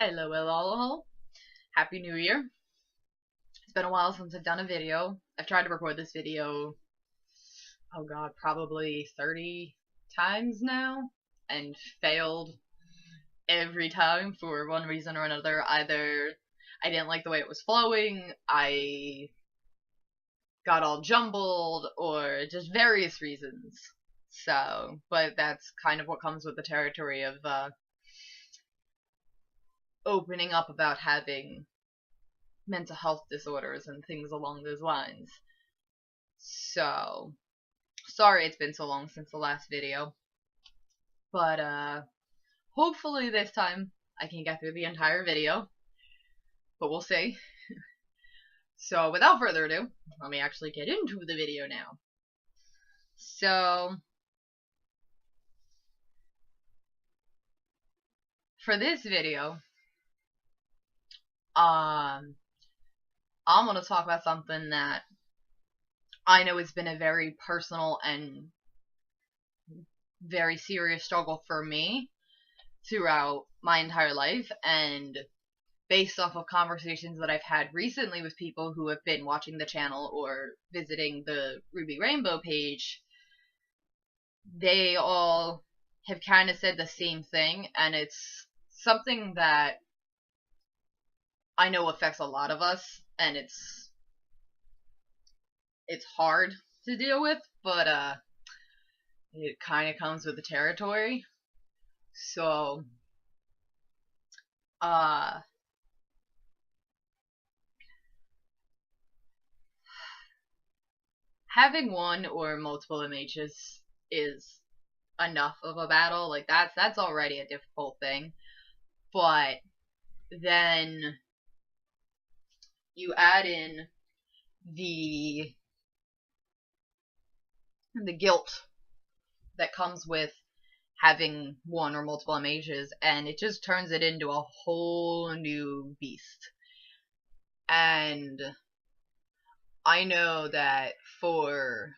Hello, hello. Happy New Year. It's been a while since I've done a video. I've tried to record this video, oh god, probably 30 times now, and failed every time for one reason or another. Either I didn't like the way it was flowing, I got all jumbled, or just various reasons. But that's kind of what comes with the territory of opening up about having mental health disorders and things along those lines. So, sorry it's been so long since the last video. But, hopefully this time I can get through the entire video. But we'll see. So, without further ado, let me actually get into the video now. So, for this video, I'm gonna talk about something that I know has been a very personal and very serious struggle for me throughout my entire life, and based off of conversations that I've had recently with people who have been watching the channel or visiting the Ruby Rainbow page, they all have kind of said the same thing, and it's something that I know affects a lot of us, and it's hard to deal with, but it kind of comes with the territory. So having one or multiple MHs is enough of a battle. Like that's already a difficult thing, but then you add in the guilt that comes with having one or multiple MHs, and it just turns it into a whole new beast. And I know that for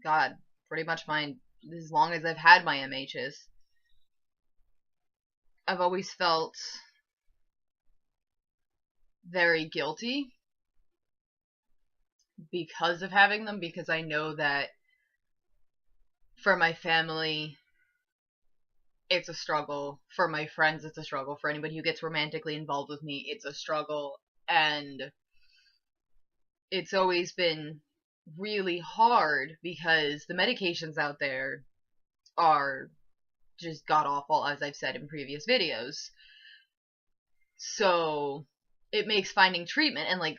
God, pretty much as long as I've had my MHs, I've always felt very guilty because of having them, because I know that for my family it's a struggle, for my friends it's a struggle, for anybody who gets romantically involved with me it's a struggle, and it's always been really hard because the medications out there are just god awful, as I've said in previous videos. So it makes finding treatment and like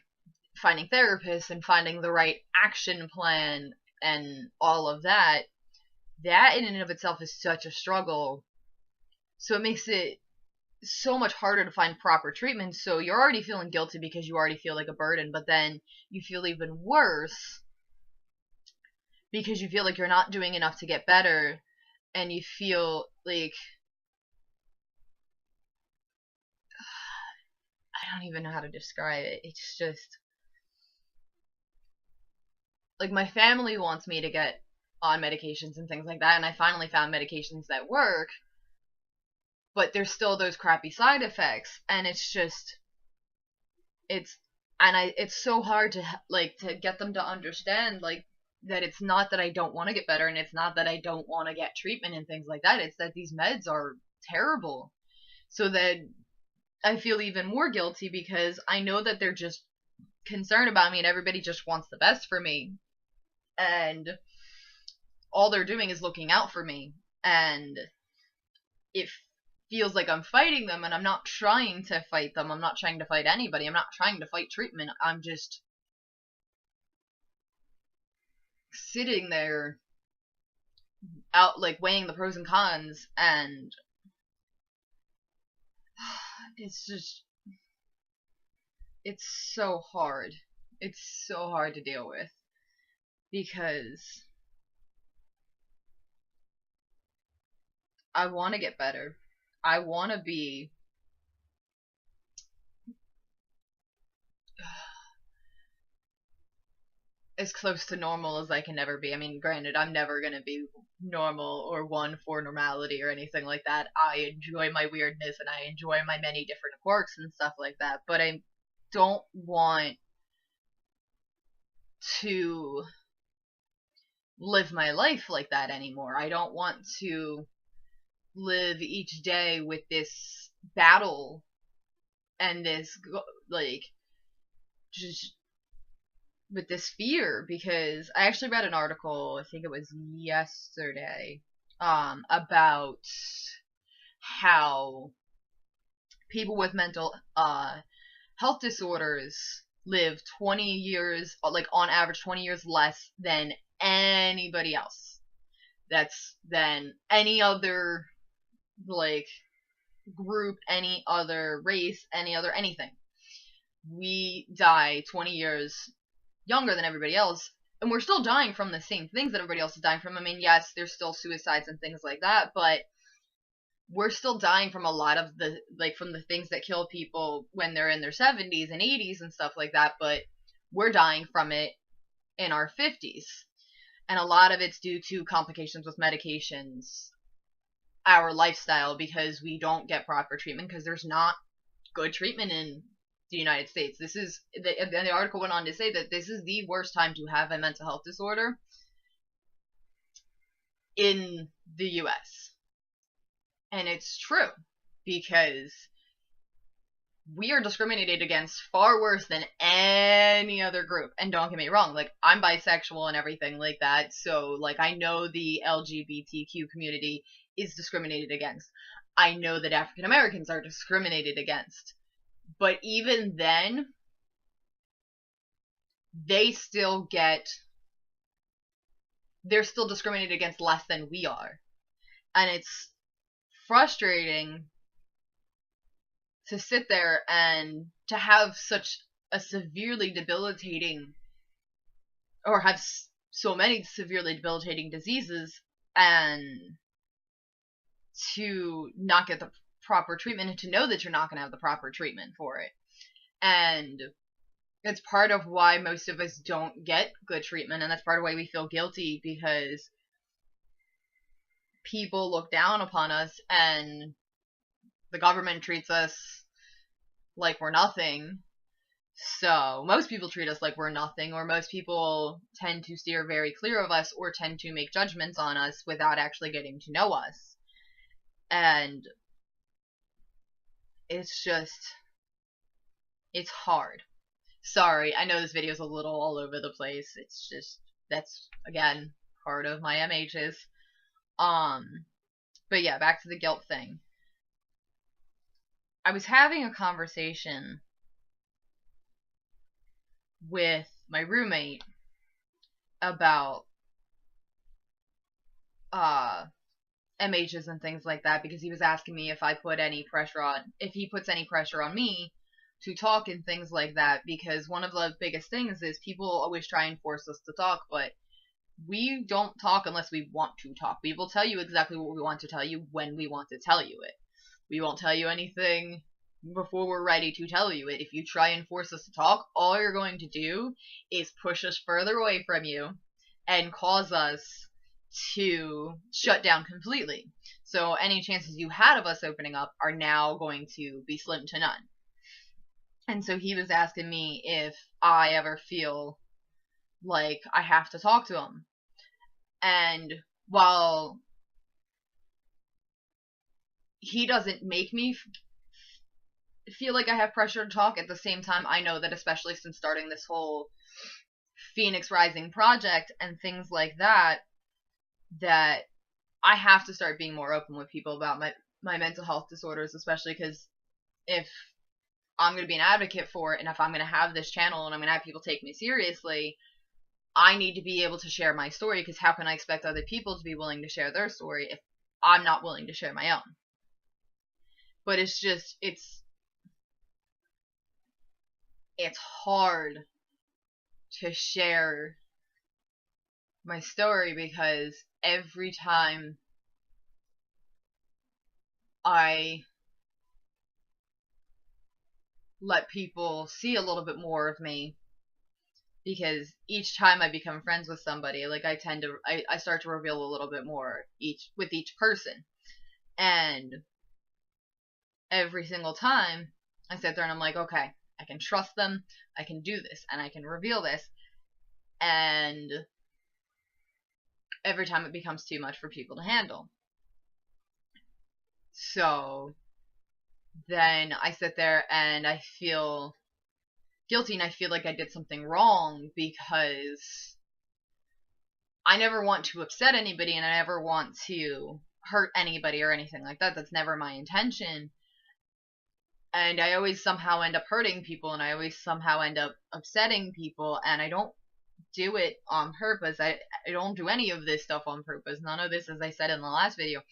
finding therapists and finding the right action plan and all of that in and of itself is such a struggle. So it makes it so much harder to find proper treatment. So you're already feeling guilty because you already feel like a burden, but then you feel even worse because you feel like you're not doing enough to get better, and you feel like I don't even know how to describe it. It's just like my family wants me to get on medications and things like that, and I finally found medications that work, but there's still those crappy side effects, and it's so hard to get them to understand like that it's not that I don't want to get better, and it's not that I don't want to get treatment and things like that. It's that these meds are terrible. So that I feel even more guilty because I know that they're just concerned about me and everybody just wants the best for me, and all they're doing is looking out for me, and it feels like I'm fighting them, and I'm not trying to fight them. I'm not trying to fight anybody. I'm not trying to fight treatment. I'm just sitting there out like weighing the pros and cons, and it's so hard. It's so hard to deal with because I want to get better. I want to be as close to normal as I can ever be. I mean, granted, I'm never gonna be normal or one for normality or anything like that. I enjoy my weirdness and I enjoy my many different quirks and stuff like that, but I don't want to live my life like that anymore. I don't want to live each day with this battle and this, like, just with this fear, because I actually read an article, I think it was yesterday, about how people with mental health disorders live 20 years, like on average 20 years less than anybody else. That's than any other, like, group, any other race, any other anything. We die 20 years younger than everybody else, and we're still dying from the same things that everybody else is dying from. I mean, yes, there's still suicides and things like that, but we're still dying from a lot of the, like, from the things that kill people when they're in their 70s and 80s and stuff like that, but we're dying from it in our 50s. And a lot of it's due to complications with medications, our lifestyle, because we don't get proper treatment, because there's not good treatment in the United States. This is, the article went on to say that this is the worst time to have a mental health disorder in the US. And it's true, because we are discriminated against far worse than any other group. And don't get me wrong, like, I'm bisexual and everything like that, so, like, I know the LGBTQ community is discriminated against. I know that African Americans are discriminated against. But even then, they're still discriminated against less than we are. And it's frustrating to sit there and to have such a severely debilitating, or have so many severely debilitating diseases, and to not get the proper treatment, and to know that you're not going to have the proper treatment for it. And it's part of why most of us don't get good treatment, and that's part of why we feel guilty, because people look down upon us, and the government treats us like we're nothing. So most people treat us like we're nothing, or most people tend to steer very clear of us, or tend to make judgments on us without actually getting to know us. And it's just, it's hard. Sorry, I know this video is a little all over the place. It's just, that's, again, part of my MHs. But yeah, back to the guilt thing. I was having a conversation with my roommate about MHs and things like that, because he was asking me if he puts any pressure on me to talk and things like that, because one of the biggest things is people always try and force us to talk, but we don't talk unless we want to talk. We will tell you exactly what we want to tell you when we want to tell you it. We won't tell you anything before we're ready to tell you it. If you try and force us to talk, all you're going to do is push us further away from you and cause us to shut down completely. So any chances you had of us opening up are now going to be slim to none. And so he was asking me if I ever feel like I have to talk to him. And while he doesn't make me feel like I have pressure to talk, at the same time, I know that, especially since starting this whole Phoenix Rising project and things like that, that I have to start being more open with people about my mental health disorders, especially because if I'm going to be an advocate for it, and if I'm going to have this channel and I'm going to have people take me seriously, I need to be able to share my story, because how can I expect other people to be willing to share their story if I'm not willing to share my own? But it's just, it's hard to share my story, because every time I let people see a little bit more of me, because each time I become friends with somebody, like I start to reveal a little bit more with each person. And every single time I sit there and I'm like, okay, I can trust them, I can do this, and I can reveal this. And every time it becomes too much for people to handle. So then I sit there and I feel guilty, and I feel like I did something wrong, because I never want to upset anybody, and I never want to hurt anybody or anything like that. That's never my intention. And I always somehow end up hurting people, and I always somehow end up upsetting people, and I don't do it on purpose. I don't do any of this stuff on purpose. None of this, as I said in the last video.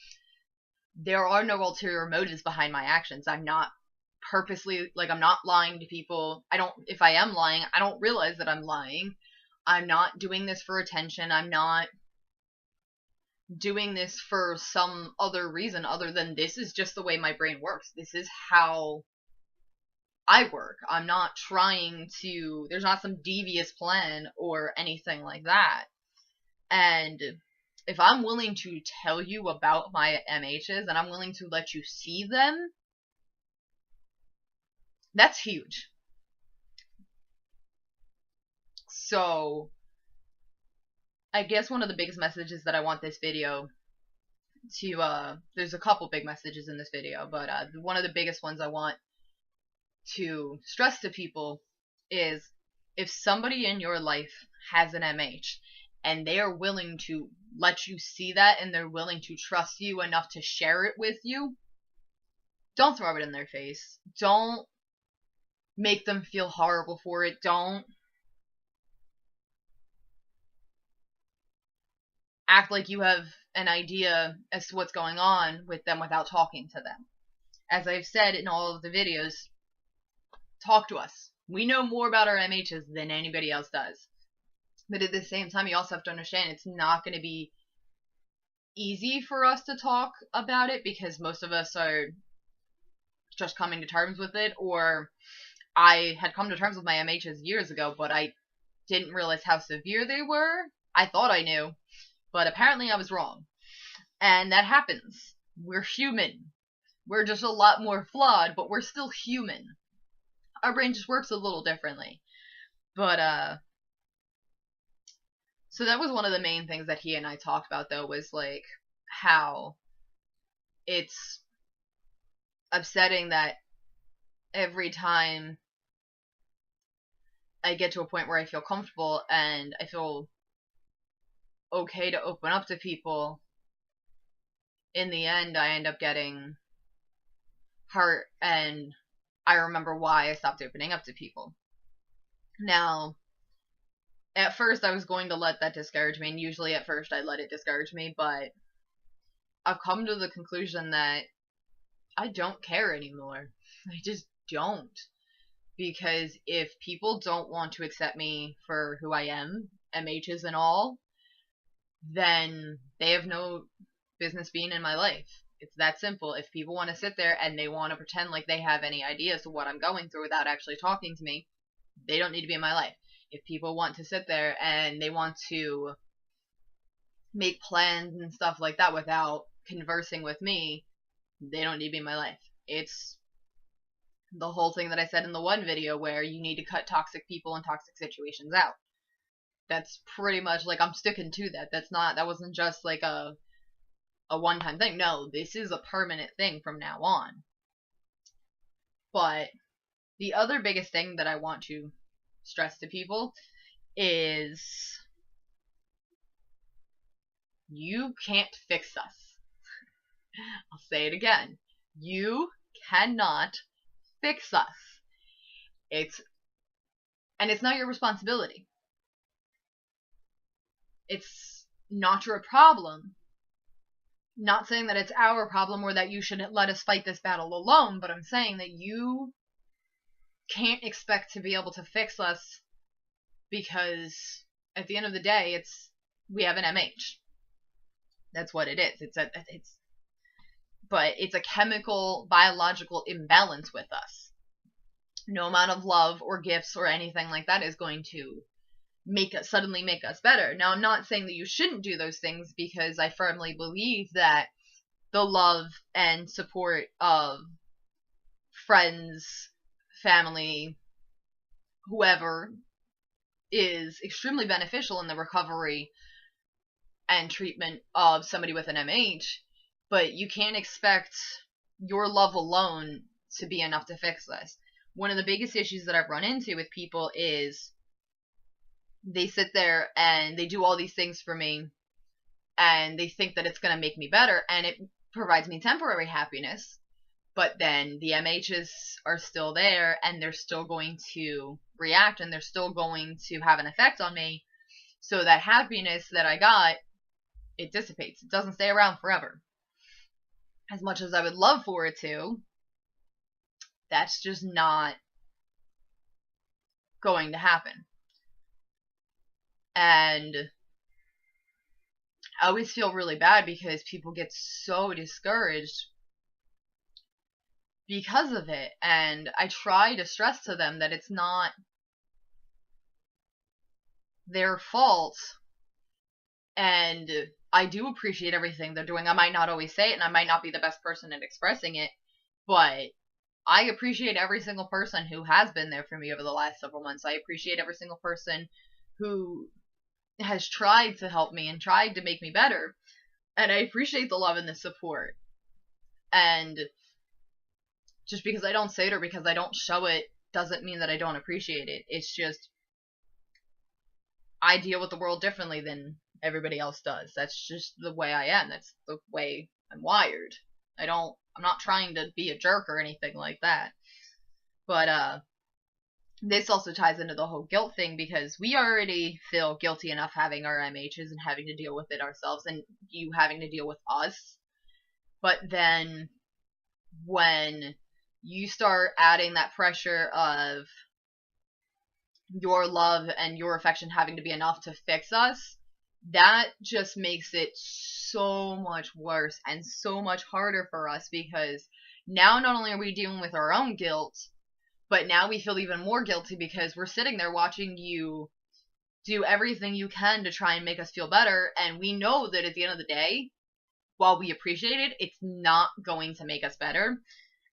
There are no ulterior motives behind my actions. I'm not purposely, like, I'm not lying to people. If I am lying, I don't realize that I'm lying. I'm not doing this for attention. I'm not doing this for some other reason other than this is just the way my brain works. This is how I work. I'm not trying to, there's not some devious plan or anything like that. And if I'm willing to tell you about my MHs and I'm willing to let you see them, that's huge. So I guess one of the biggest messages that I want this video to, there's a couple big messages in this video, but one of the biggest ones I want to stress to people is, if somebody in your life has an MH and they are willing to let you see that, and they're willing to trust you enough to share it with you, don't throw it in their face. Don't make them feel horrible for it. Don't act like you have an idea as to what's going on with them without talking to them. As I've said in all of the videos, talk to us. We know more about our MHs than anybody else does. But at the same time, you also have to understand it's not going to be easy for us to talk about it, because most of us are just coming to terms with it. Or I had come to terms with my MHs years ago, but I didn't realize how severe they were. I thought I knew, but apparently I was wrong. And that happens. We're human. We're just a lot more flawed, but we're still human. Our brain just works a little differently. But, so that was one of the main things that he and I talked about, though, was, like, how it's upsetting that every time I get to a point where I feel comfortable and I feel okay to open up to people, in the end, I end up getting hurt, and I remember why I stopped opening up to people. Now, at first I was going to let that discourage me, and usually at first I let it discourage me, but I've come to the conclusion that I don't care anymore. I just don't. Because if people don't want to accept me for who I am, MHs and all, then they have no business being in my life. It's that simple. If people want to sit there and they want to pretend like they have any idea as to what I'm going through without actually talking to me, they don't need to be in my life. If people want to sit there and they want to make plans and stuff like that without conversing with me, they don't need to be in my life. It's the whole thing that I said in the one video, where you need to cut toxic people and toxic situations out. That's pretty much, like, I'm sticking to that. That wasn't just like a one-time thing. No, this is a permanent thing from now on. But the other biggest thing that I want to stress to people is, you can't fix us. I'll say it again. You cannot fix us. It's not your responsibility. It's not your problem. Not saying that it's our problem or that you should let us fight this battle alone, but I'm saying that you can't expect to be able to fix us, because at the end of the day, we have an MH. That's what it is. But it's a chemical, biological imbalance with us. No amount of love or gifts or anything like that is going to suddenly make us better. Now, I'm not saying that you shouldn't do those things, because I firmly believe that the love and support of friends, family, whoever, is extremely beneficial in the recovery and treatment of somebody with an MH, but you can't expect your love alone to be enough to fix this. One of the biggest issues that I've run into with people is they sit there and they do all these things for me, and they think that it's going to make me better, and it provides me temporary happiness, but then the MHs are still there, and they're still going to react, and they're still going to have an effect on me. So that happiness that I got, it dissipates. It doesn't stay around forever. As much as I would love for it to, that's just not going to happen. And I always feel really bad because people get so discouraged because of it. And I try to stress to them that it's not their fault. And I do appreciate everything they're doing. I might not always say it, and I might not be the best person at expressing it, but I appreciate every single person who has been there for me over the last several months. I appreciate every single person who has tried to help me and tried to make me better. And I appreciate the love and the support. And just because I don't say it or because I don't show it doesn't mean that I don't appreciate it. It's just I deal with the world differently than everybody else does. That's just the way I am. That's the way I'm wired. I'm not trying to be a jerk or anything like that. But this also ties into the whole guilt thing, because we already feel guilty enough having our MHs and having to deal with it ourselves, and you having to deal with us. But then when you start adding that pressure of your love and your affection having to be enough to fix us, that just makes it so much worse and so much harder for us, because now not only are we dealing with our own guilt, but now we feel even more guilty because we're sitting there watching you do everything you can to try and make us feel better, and we know that at the end of the day, while we appreciate it, it's not going to make us better.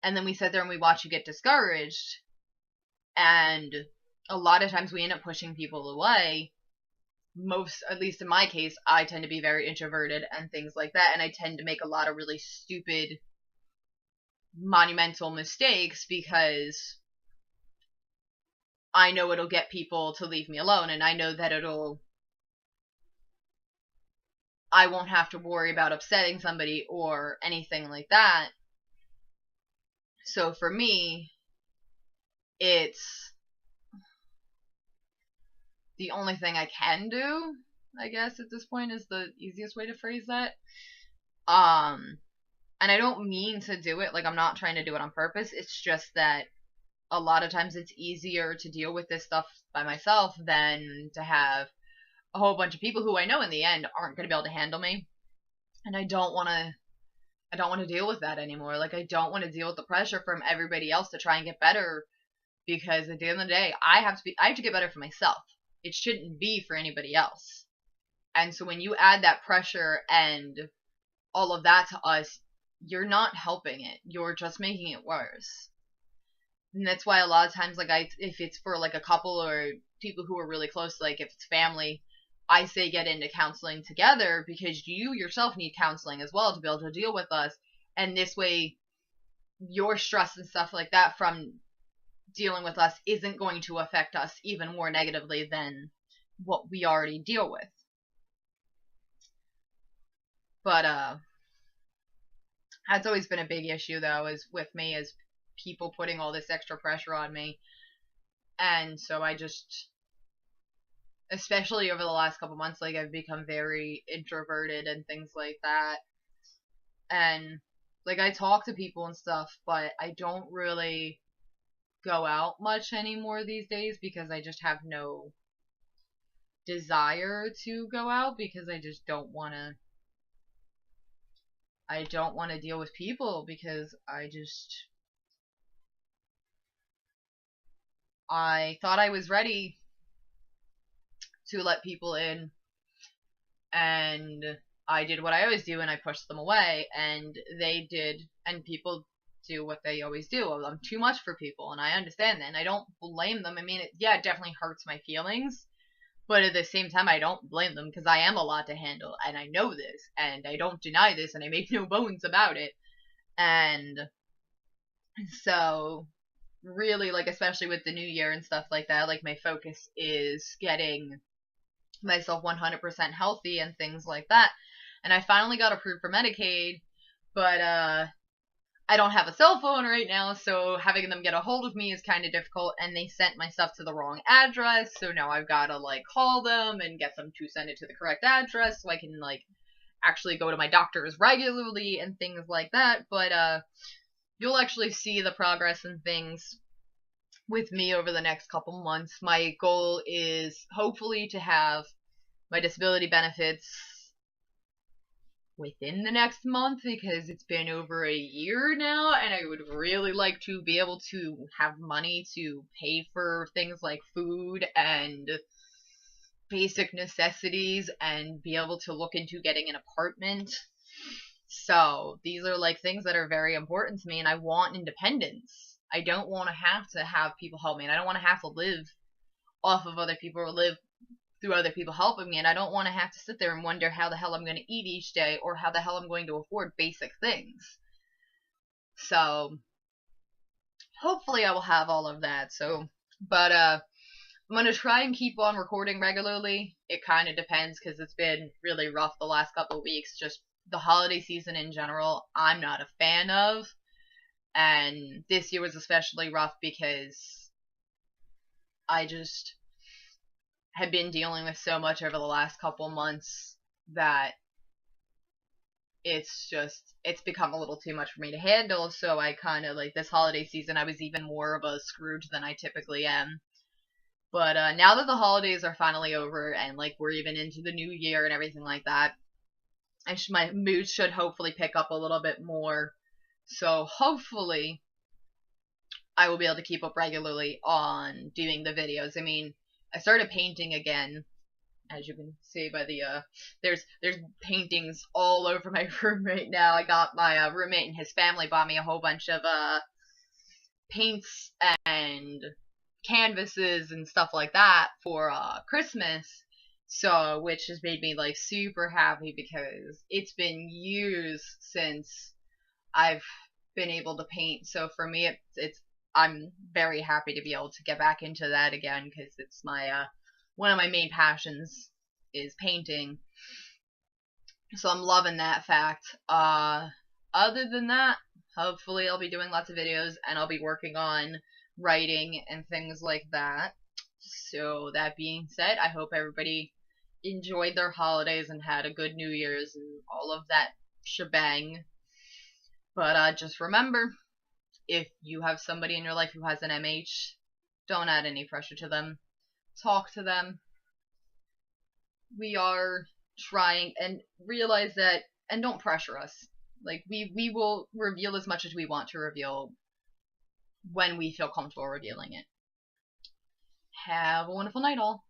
And then we sit there and we watch you get discouraged, and a lot of times we end up pushing people away. At least in my case, I tend to be very introverted and things like that, and I tend to make a lot of really stupid, monumental mistakes because I know it'll get people to leave me alone, and I know that I won't have to worry about upsetting somebody or anything like that. So for me, it's the only thing I can do, I guess, at this point, is the easiest way to phrase that. And I don't mean to do it, like, I'm not trying to do it on purpose. It's just that a lot of times it's easier to deal with this stuff by myself than to have a whole bunch of people who I know in the end aren't going to be able to handle me. And I don't want to deal with that anymore. Like, I don't want to deal with the pressure from everybody else to try and get better, because at the end of the day, I have to get better for myself. It shouldn't be for anybody else. And so when you add that pressure and all of that to us, you're not helping it. You're just making it worse. And that's why a lot of times, like, if it's for like a couple or people who are really close, like if it's family, I say get into counseling together, because you yourself need counseling as well to be able to deal with us. And this way, your stress and stuff like that from dealing with us isn't going to affect us even more negatively than what we already deal with. But that's always been a big issue, though, is with me, is people putting all this extra pressure on me. And so I just, especially over the last couple months, like, I've become very introverted and things like that. And like, I talk to people and stuff, but I don't really go out much anymore these days, because I just have no desire to go out, because I just don't want to deal with people, because I thought I was ready to let people in, and I did what I always do and I pushed them away, and they did, and people do what they always do. I'm too much for people, and I understand that, and I don't blame them. I mean, it definitely hurts my feelings, but at the same time, I don't blame them because I am a lot to handle, and I know this, and I don't deny this, and I make no bones about it. And so, really, like, especially with the new year and stuff like that, like, my focus is getting myself 100% healthy and things like that. And I finally got approved for Medicaid, but I don't have a cell phone right now, so having them get a hold of me is kind of difficult, and they sent my stuff to the wrong address, so now I've got to, like, call them and get them to send it to the correct address so I can, like, actually go to my doctors regularly and things like that. But you'll actually see the progress and things with me over the next couple months. My goal is hopefully to have my disability benefits within the next month, because it's been over a year now, and I would really like to be able to have money to pay for things like food and basic necessities, and be able to look into getting an apartment. So these are, like, things that are very important to me, and I want independence. I don't want to have people help me, and I don't want to have to live off of other people or live through other people helping me, and I don't want to have to sit there and wonder how the hell I'm going to eat each day, or how the hell I'm going to afford basic things. So hopefully I will have all of that. So, but I'm going to try and keep on recording regularly. It kind of depends, because it's been really rough the last couple of weeks. Just the holiday season in general, I'm not a fan of, and this year was especially rough because I just have been dealing with so much over the last couple months that it's become a little too much for me to handle. So I kind of, like, this holiday season, I was even more of a Scrooge than I typically am. But now that the holidays are finally over, and, like, we're even into the new year and everything like that, my mood should hopefully pick up a little bit more. So hopefully I will be able to keep up regularly on doing the videos. I mean, I started painting again, as you can see by the there's paintings all over my room right now. I got my roommate and his family bought me a whole bunch of paints and canvases and stuff like that for Christmas. So, which has made me, like, super happy, because it's been years since I've been able to paint. So for me, I'm very happy to be able to get back into that again, because it's my one of my main passions is painting. So I'm loving that fact. Other than that, hopefully I'll be doing lots of videos, and I'll be working on writing and things like that. So that being said, I hope everybody enjoyed their holidays and had a good New Year's and all of that shebang. But just remember, if you have somebody in your life who has an MH, don't add any pressure to them. Talk to them. We are trying, and realize that, and don't pressure us. Like, we will reveal as much as we want to reveal when we feel comfortable revealing it. Have a wonderful night, all.